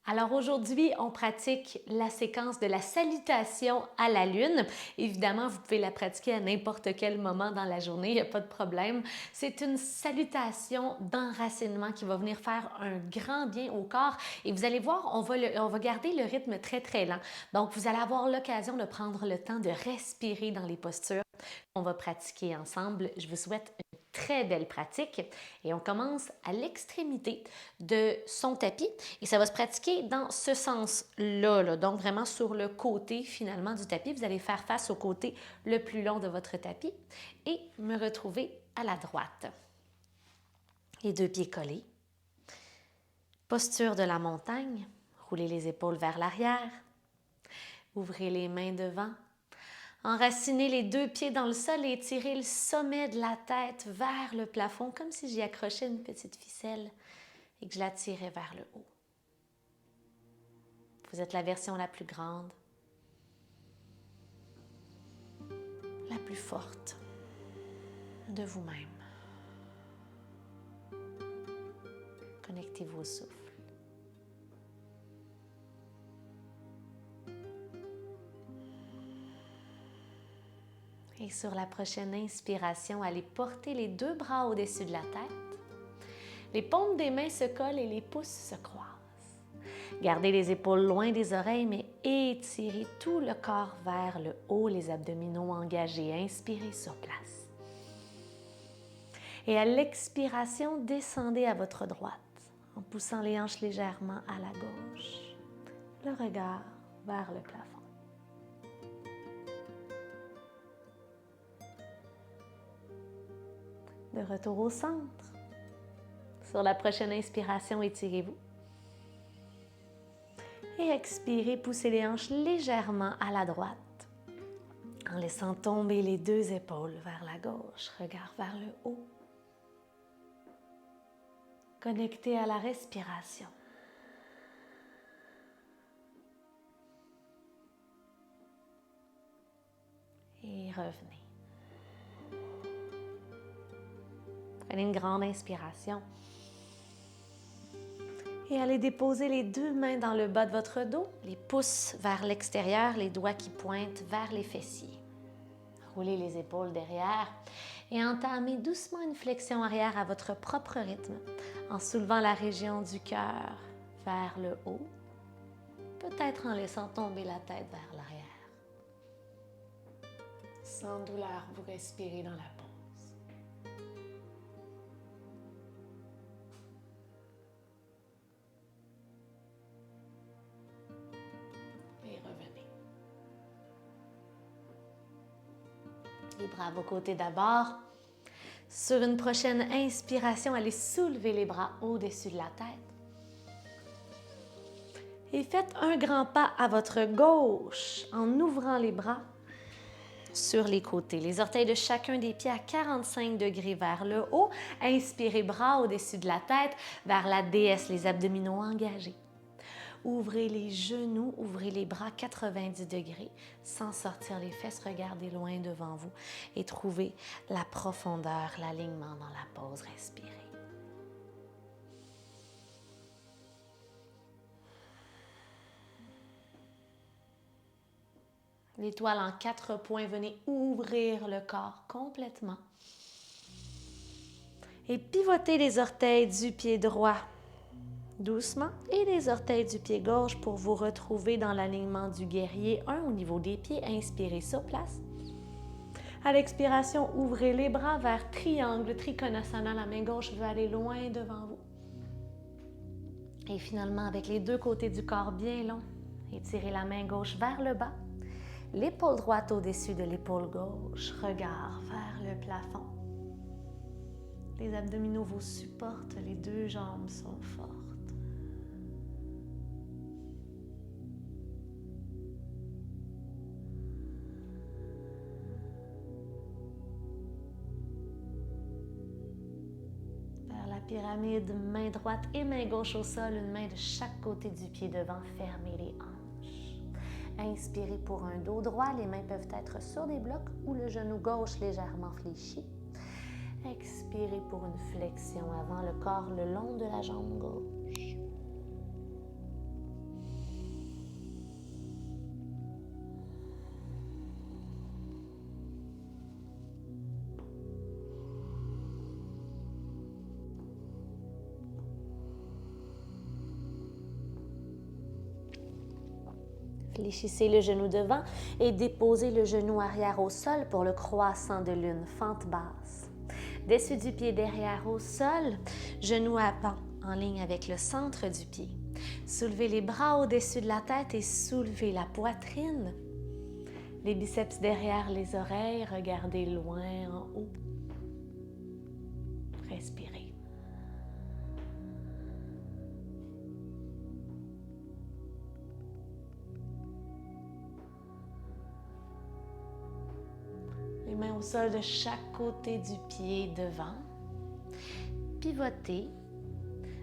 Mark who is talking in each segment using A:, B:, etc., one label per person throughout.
A: Alors aujourd'hui, on pratique la séquence de la salutation à la lune. Évidemment, vous pouvez la pratiquer à n'importe quel moment dans la journée, il n'y a pas de problème. C'est une salutation d'enracinement qui va venir faire un grand bien au corps. Et vous allez voir, on va garder le rythme très, très lent. Donc, vous allez avoir l'occasion de prendre le temps de respirer dans les postures qu'on va pratiquer ensemble. Je vous souhaite une très belle pratique et on commence à l'extrémité de son tapis et ça va se pratiquer dans ce sens-là, donc vraiment sur le côté finalement du tapis. Vous allez faire face au côté le plus long de votre tapis et me retrouver à la droite. Les deux pieds collés. Posture de la montagne. Roulez les épaules vers l'arrière. Ouvrez les mains devant. Enracinez les deux pieds dans le sol et étirez le sommet de la tête vers le plafond, comme si j'y accrochais une petite ficelle et que je la tirais vers le haut. Vous êtes la version la plus grande, la plus forte de vous-même. Connectez-vous au souffle. Et sur la prochaine inspiration, allez porter les deux bras au-dessus de la tête. Les paumes des mains se collent et les pouces se croisent. Gardez les épaules loin des oreilles, mais étirez tout le corps vers le haut, les abdominaux engagés. Inspirez sur place. Et à l'expiration, descendez à votre droite en poussant les hanches légèrement à la gauche. Le regard vers le plafond. De retour au centre. Sur la prochaine inspiration, étirez-vous. Et expirez, poussez les hanches légèrement à la droite en laissant tomber les deux épaules vers la gauche, regard vers le haut. Connectez à la respiration. Et revenez. Prenez une grande inspiration. Et allez déposer les deux mains dans le bas de votre dos, les pouces vers l'extérieur, les doigts qui pointent vers les fessiers. Roulez les épaules derrière et entamez doucement une flexion arrière à votre propre rythme en soulevant la région du cœur vers le haut, peut-être en laissant tomber la tête vers l'arrière. Sans douleur, vous respirez dans la pause. Et revenez. Les bras à vos côtés d'abord. Sur une prochaine inspiration, allez soulever les bras au-dessus de la tête. Et faites un grand pas à votre gauche en ouvrant les bras sur les côtés. Les orteils de chacun des pieds à 45 degrés vers le haut. Inspirez, bras au-dessus de la tête, vers la déesse, les abdominaux engagés. Ouvrez les genoux, ouvrez les bras 90 degrés sans sortir les fesses. Regardez loin devant vous et trouvez la profondeur, l'alignement dans la pause. Respirez. L'étoile en 4 points, venez ouvrir le corps complètement. Et pivotez les orteils du pied droit doucement et les orteils du pied gauche pour vous retrouver dans l'alignement du guerrier 1 au niveau des pieds. Inspirez sur place. À l'expiration, ouvrez les bras vers triangle, Trikonasana. La main gauche veut aller loin devant vous. Et finalement, avec les deux côtés du corps bien longs, étirez la main gauche vers le bas. L'épaule droite au-dessus de l'épaule gauche, regard vers le plafond. Les abdominaux vous supportent, les deux jambes sont fortes. Vers la pyramide, main droite et main gauche au sol, une main de chaque côté du pied devant, fermez les hanches. Inspirez pour un dos droit, les mains peuvent être sur des blocs ou le genou gauche légèrement fléchi. Expirez pour une flexion avant le corps le long de la jambe gauche. Fléchissez le genou devant et déposez le genou arrière au sol pour le croissant de lune, fente basse. Dessus du pied derrière au sol, genou avant en ligne avec le centre du pied. Soulevez les bras au-dessus de la tête et soulevez la poitrine. Les biceps derrière les oreilles, regardez loin en haut. Respirez. Les mains au sol de chaque côté du pied devant. Pivotez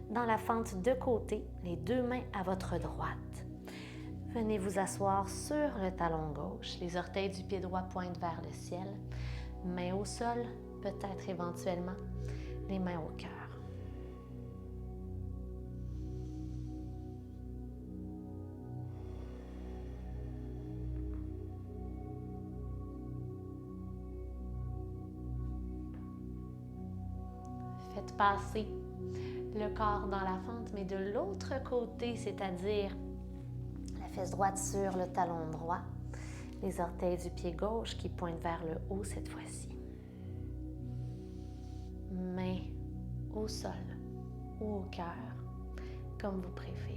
A: dans la fente de côté, les deux mains à votre droite. Venez vous asseoir sur le talon gauche. Les orteils du pied droit pointent vers le ciel. Mains au sol, peut-être éventuellement les mains au cœur. Faites passer le corps dans la fente, mais de l'autre côté, c'est-à-dire la fesse droite sur le talon droit, les orteils du pied gauche qui pointent vers le haut cette fois-ci. Mains au sol ou au cœur, comme vous préférez.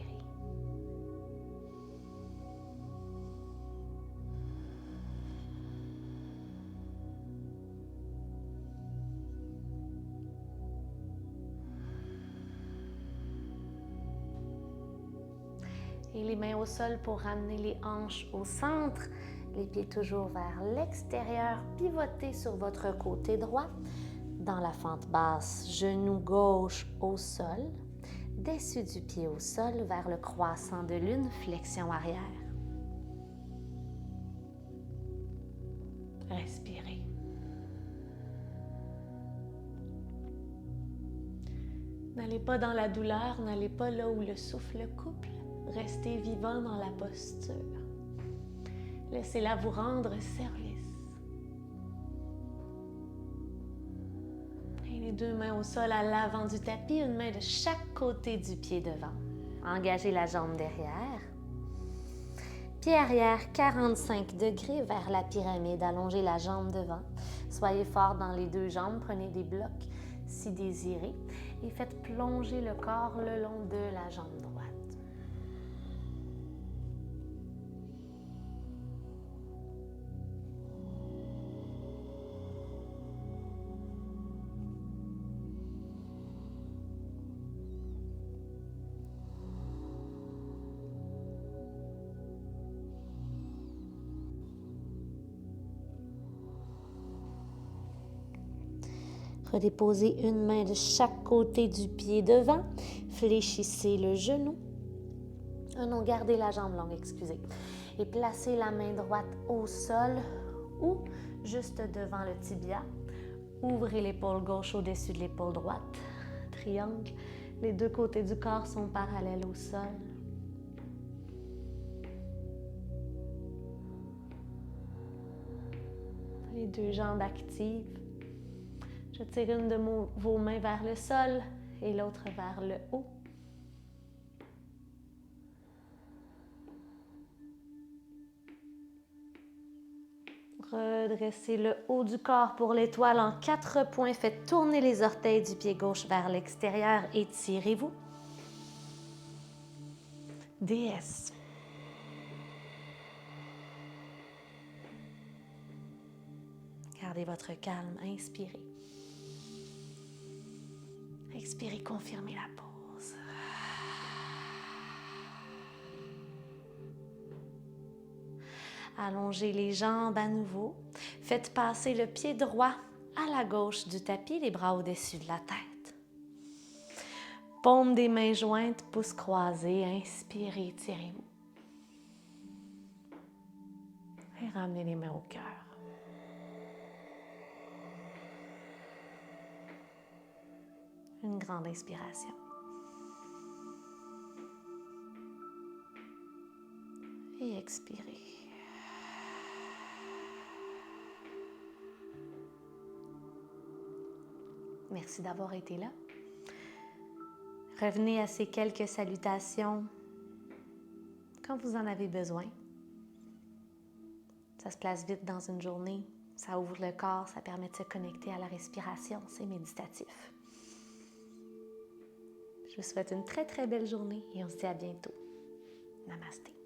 A: Et les mains au sol pour ramener les hanches au centre, les pieds toujours vers l'extérieur, pivotez sur votre côté droit, dans la fente basse, genou gauche au sol, dessus du pied au sol vers le croissant de lune, flexion arrière. Respirez. N'allez pas dans la douleur, n'allez pas là où le souffle couple. Restez vivant dans la posture. Laissez-la vous rendre service. Et les deux mains au sol à l'avant du tapis, une main de chaque côté du pied devant. Engagez la jambe derrière. Pied arrière 45 degrés vers la pyramide. Allongez la jambe devant. Soyez fort dans les deux jambes. Prenez des blocs si désiré. Et faites plonger le corps le long de la jambe droite. Redéposez une main de chaque côté du pied devant. Fléchissez le genou. Non, gardez la jambe longue, excusez. Et placez la main droite au sol ou juste devant le tibia. Ouvrez l'épaule gauche au-dessus de l'épaule droite. Triangle. Les deux côtés du corps sont parallèles au sol. Les deux jambes actives. Je tire une de vos mains vers le sol et l'autre vers le haut. Redressez le haut du corps pour l'étoile en 4 points. Faites tourner les orteils du pied gauche vers l'extérieur. Étirez-vous. Déesse. Gardez votre calme. Inspirez. Expirez, confirmez la pause. Allongez les jambes à nouveau. Faites passer le pied droit à la gauche du tapis, les bras au-dessus de la tête. Paume des mains jointes, pouces croisés. Inspirez, étirez-vous. Et ramenez les mains au cœur. Une grande inspiration. Et expirez. Merci d'avoir été là. Revenez à ces quelques salutations quand vous en avez besoin. Ça se place vite dans une journée, ça ouvre le corps, ça permet de se connecter à la respiration, c'est méditatif. Je vous souhaite une très très belle journée et on se dit à bientôt. Namasté.